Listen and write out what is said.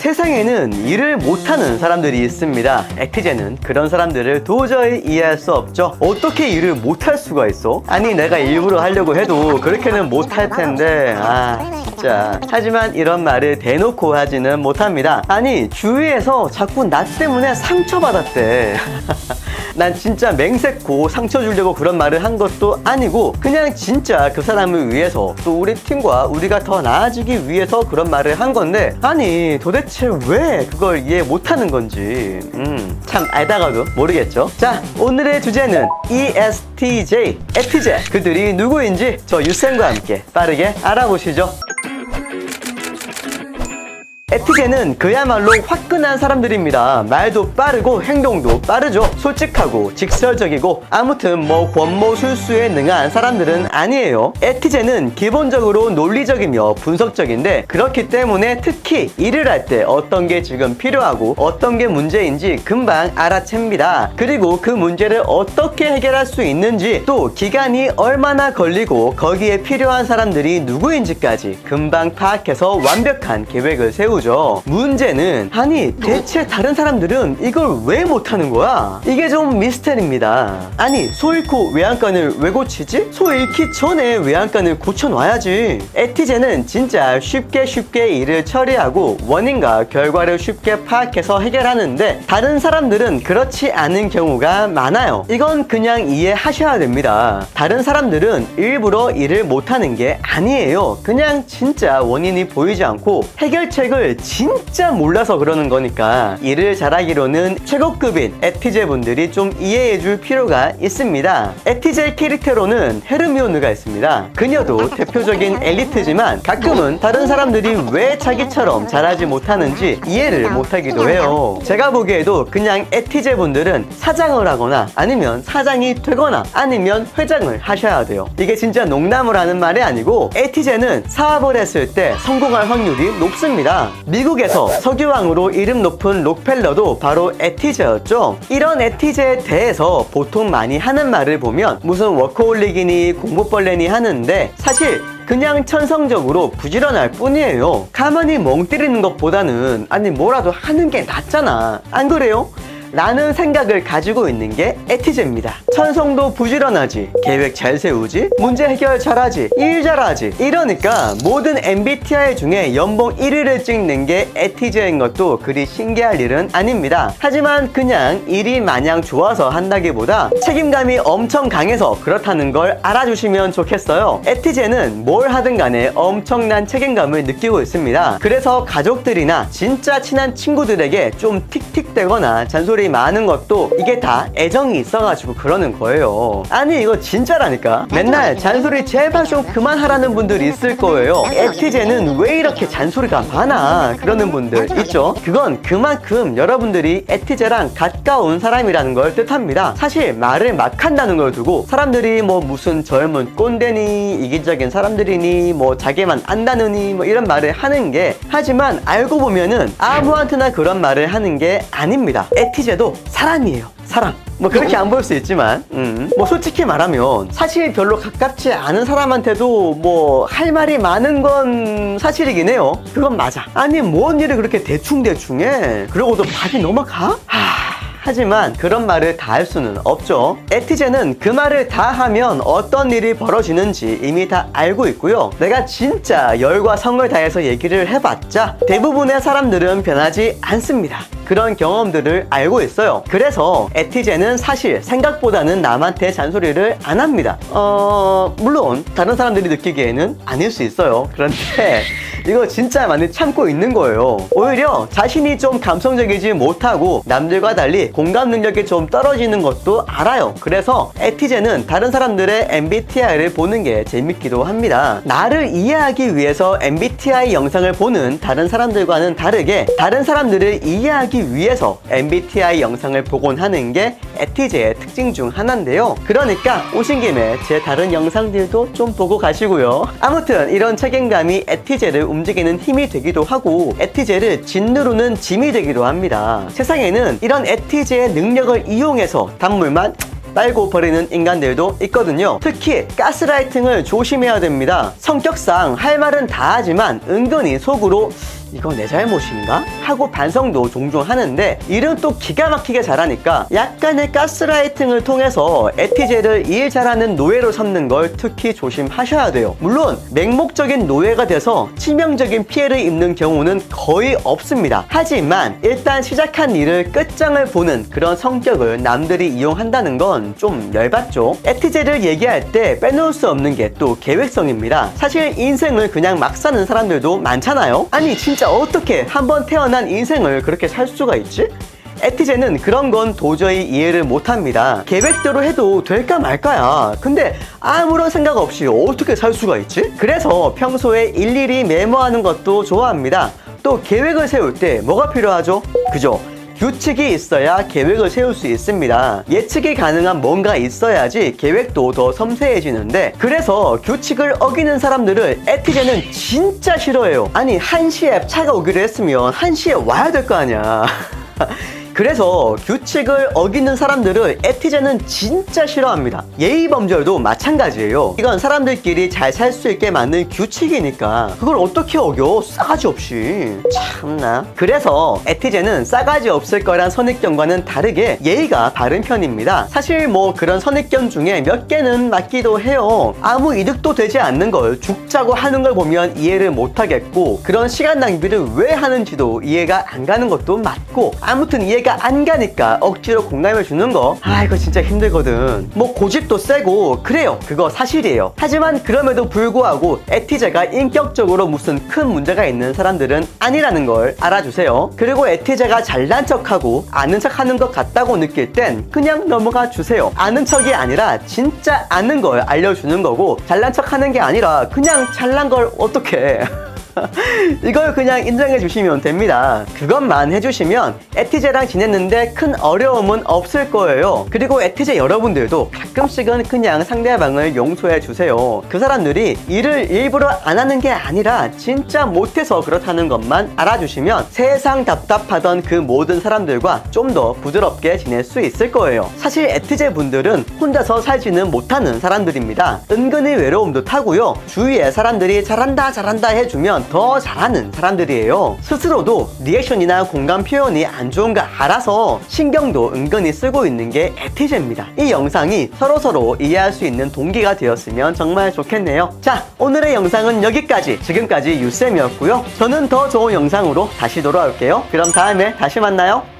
세상에는 일을 못하는 사람들이 있습니다. 에티제는 그런 사람들을 도저히 이해할 수 없죠. 어떻게 일을 못할 수가 있어? 아니 내가 일부러 하려고 해도 그렇게는 못할 텐데 진짜. 하지만 이런 말을 대놓고 하지는 못합니다. 아니 주위에서 자꾸 나 때문에 상처받았대. 난 진짜 맹세코 상처 주려고 그런 말을 한 것도 아니고 그냥 진짜 그 사람을 위해서 또 우리 팀과 우리가 더 나아지기 위해서 그런 말을 한 건데 아니 도대체 왜 그걸 이해 못하는 건지 참 알다가도 모르겠죠. 자, 오늘의 주제는 ESTJ, 에티제. 그들이 누구인지 저 유쌤과 함께 빠르게 알아보시죠. 에티제는 그야말로 화끈한 사람들입니다. 말도 빠르고 행동도 빠르죠. 솔직하고 직설적이고 아무튼 뭐 권모술수에 능한 사람들은 아니에요. 에티제는 기본적으로 논리적이며 분석적인데 그렇기 때문에 특히 일을 할 때 어떤 게 지금 필요하고 어떤 게 문제인지 금방 알아챕니다. 그리고 그 문제를 어떻게 해결할 수 있는지 또 기간이 얼마나 걸리고 거기에 필요한 사람들이 누구인지까지 금방 파악해서 완벽한 계획을 세우죠. 문제는 아니 대체 다른 사람들은 이걸 왜 못하는 거야? 이게 좀 미스터리입니다. 아니 소 잃고 외양간을 왜 고치지? 소 잃기 전에 외양간을 고쳐놔야지. 에티제는 진짜 쉽게 일을 처리하고 원인과 결과를 쉽게 파악해서 해결하는데 다른 사람들은 그렇지 않은 경우가 많아요. 이건 그냥 이해하셔야 됩니다. 다른 사람들은 일부러 일을 못하는 게 아니에요. 그냥 진짜 원인이 보이지 않고 해결책을 진짜 몰라서 그러는 거니까 일을 잘하기로는 최고급인 에티제 분들이 좀 이해해 줄 필요가 있습니다. 에티제 캐릭터로는 헤르미온느가 있습니다. 그녀도 대표적인 엘리트지만 가끔은 다른 사람들이 왜 자기처럼 잘하지 못하는지 이해를 못하기도 해요. 제가 보기에도 그냥 에티제 분들은 사장을 하거나 아니면 사장이 되거나 아니면 회장을 하셔야 돼요. 이게 진짜 농담을 하는 말이 아니고 에티제는 사업을 했을 때 성공할 확률이 높습니다. 미국에서 석유왕으로 이름 높은 록펠러도 바로 에티제였죠. 이런 에티제에 대해서 보통 많이 하는 말을 보면 무슨 워커홀릭이니 공부벌레니 하는데 사실 그냥 천성적으로 부지런할 뿐이에요. 가만히 멍 때리는 것보다는 아니 뭐라도 하는 게 낫잖아. 안 그래요? 라는 생각을 가지고 있는 게 에티제입니다. 천성도 부지런하지, 계획 잘 세우지, 문제 해결 잘하지, 일 잘하지. 이러니까 모든 MBTI 중에 연봉 1위를 찍는 게 에티제인 것도 그리 신기할 일은 아닙니다. 하지만 그냥 일이 마냥 좋아서 한다기보다 책임감이 엄청 강해서 그렇다는 걸 알아주시면 좋겠어요. 에티제는 뭘 하든 간에 엄청난 책임감을 느끼고 있습니다. 그래서 가족들이나 진짜 친한 친구들에게 좀 틱틱대거나 잔소리 많은 것도 이게 다 애정이 있어가지고 그러는 거예요. 아니 이거 진짜라니까. 맨날 잔소리 제발 좀 그만하라는 분들이 있을 거예요. 에티제는 왜 이렇게 잔소리가 많아? 그러는 분들 있죠. 그건 그만큼 여러분들이 에티제랑 가까운 사람이라는 걸 뜻합니다. 사실 말을 막 한다는 걸 두고 사람들이 뭐 무슨 젊은 꼰대니 이기적인 사람들이니 뭐 자기만 안다느니 뭐 이런 말을 하는 게 하지만 알고 보면은 아무한테나 그런 말을 하는 게 아닙니다. 에티제도 사람이에요. 사람. 뭐 그렇게 안 보일 수 있지만 뭐 솔직히 말하면 사실 별로 가깝지 않은 사람한테도 뭐 할 말이 많은 건 사실이긴 해요. 그건 맞아. 아니 뭔 일을 그렇게 대충 해? 그러고도 답이 넘어가? 하지만 그런 말을 다 할 수는 없죠. 에티제는 그 말을 다 하면 어떤 일이 벌어지는지 이미 다 알고 있고요. 내가 진짜 열과 성을 다해서 얘기를 해봤자 대부분의 사람들은 변하지 않습니다. 그런 경험들을 알고 있어요. 그래서 에티제는 사실 생각보다는 남한테 잔소리를 안 합니다. 물론 다른 사람들이 느끼기에는 아닐 수 있어요. 그런데 이거 진짜 많이 참고 있는 거예요. 오히려 자신이 좀 감성적이지 못하고 남들과 달리 공감 능력이 좀 떨어지는 것도 알아요. 그래서 에티제는 다른 사람들의 MBTI를 보는 게 재밌기도 합니다. 나를 이해하기 위해서 MBTI 영상을 보는 다른 사람들과는 다르게 다른 사람들을 이해하기 위해서 MBTI 영상을 보곤 하는 게 에티제의 특징 중 하나인데요. 그러니까 오신 김에 제 다른 영상들도 좀 보고 가시고요. 아무튼 이런 책임감이 에티제를 움직이는 힘이 되기도 하고 에티제를 짓누르는 짐이 되기도 합니다. 세상에는 이런 에티제의 능력을 이용해서 단물만 빨고 버리는 인간들도 있거든요. 특히 가스라이팅을 조심해야 됩니다. 성격상 할 말은 다 하지만 은근히 속으로 이거 내 잘못인가? 하고 반성도 종종 하는데 일은 또 기가 막히게 잘하니까 약간의 가스라이팅을 통해서 에티제를 일 잘하는 노예로 삼는 걸 특히 조심하셔야 돼요. 물론 맹목적인 노예가 돼서 치명적인 피해를 입는 경우는 거의 없습니다. 하지만 일단 시작한 일을 끝장을 보는 그런 성격을 남들이 이용한다는 건 좀 열받죠. 에티제를 얘기할 때 빼놓을 수 없는 게 또 계획성입니다. 사실 인생을 그냥 막 사는 사람들도 많잖아요. 아니 진짜 어떻게 한번 태어난 인생을 그렇게 살 수가 있지? 에티제는 그런 건 도저히 이해를 못합니다. 계획대로 해도 될까 말까야. 근데 아무런 생각 없이 어떻게 살 수가 있지? 그래서 평소에 일일이 메모하는 것도 좋아합니다. 또 계획을 세울 때 뭐가 필요하죠? 그죠? 규칙이 있어야 계획을 세울 수 있습니다. 예측이 가능한 뭔가 있어야지 계획도 더 섬세해지는데, 그래서 규칙을 어기는 사람들을 에티제는 진짜 싫어해요. 아니 1시에 차가 오기로 했으면 1시에 와야 될 거 아니야. 그래서 규칙을 어기는 사람들을 에티제는 진짜 싫어합니다. 예의범절도 마찬가지예요. 이건 사람들끼리 잘 살 수 있게 만든 규칙이니까 그걸 어떻게 어겨? 싸가지 없이. 참나. 그래서 에티제는 싸가지 없을 거란 선입견과는 다르게 예의가 바른 편입니다. 사실 뭐 그런 선입견 중에 몇 개는 맞기도 해요. 아무 이득도 되지 않는 걸 죽자고 하는 걸 보면 이해를 못하겠고, 그런 시간 낭비를 왜 하는지도 이해가 안 가는 것도 맞고, 아무튼 이해가 안 가니까 억지로 공감을 주는 거, 이거 진짜 힘들거든. 뭐 고집도 세고 그래요. 그거 사실이에요. 하지만 그럼에도 불구하고 에티제가 인격적으로 무슨 큰 문제가 있는 사람들은 아니라는 걸 알아주세요. 그리고 에티제가 잘난 척하고 아는 척하는 것 같다고 느낄 땐 그냥 넘어가 주세요. 아는 척이 아니라 진짜 아는 걸 알려주는 거고, 잘난 척하는 게 아니라 그냥 잘난 걸 어떡해. 이걸 그냥 인정해 주시면 됩니다. 그것만 해주시면 에티제랑 지냈는데 큰 어려움은 없을 거예요. 그리고 에티제 여러분들도 가끔씩은 그냥 상대방을 용서해 주세요. 그 사람들이 일을 일부러 안 하는 게 아니라 진짜 못해서 그렇다는 것만 알아주시면 세상 답답하던 그 모든 사람들과 좀 더 부드럽게 지낼 수 있을 거예요. 사실 에티제 분들은 혼자서 살지는 못하는 사람들입니다. 은근히 외로움도 타고요. 주위에 사람들이 잘한다 잘한다 해주면 더 잘하는 사람들이에요. 스스로도 리액션이나 공감 표현이 안 좋은 거 알아서 신경도 은근히 쓰고 있는 게 에티제입니다. 이 영상이 서로서로 이해할 수 있는 동기가 되었으면 정말 좋겠네요. 자, 오늘의 영상은 여기까지. 지금까지 유쌤이었고요. 저는 더 좋은 영상으로 다시 돌아올게요. 그럼 다음에 다시 만나요.